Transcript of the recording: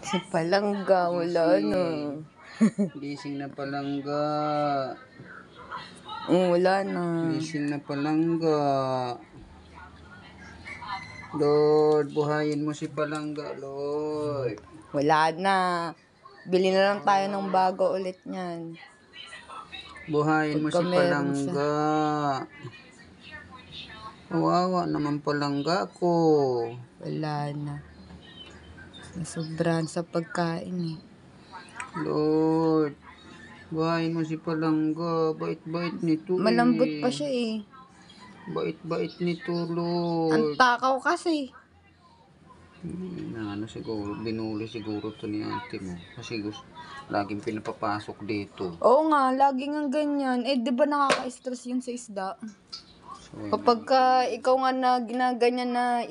Si Palangga, wala na. Gising na Palangga. Wala na. Gising na Palangga. Lord, buhayin mo si Palangga, Lord. Wala na. Bili na lang tayo ng bago ulit niyan. Buhayin mo si Pagka meron Palangga. Kawawa naman Palangga ko. Wala na. Nasobrahan sa pagkain eh. Lord, buhayin mo si Palangga. Bait-bait nito Malambot pa siya eh. Bait-bait nito, Lord. Ang takaw kasi. Siguro, binuli siguro to ni auntie mo. Kasi gusto, laging pinapapasok dito. Oo nga, lagi nga ganyan. Di ba nakaka-stress yun sa isda? So, Kapag ka ikaw nga na ginaganyan na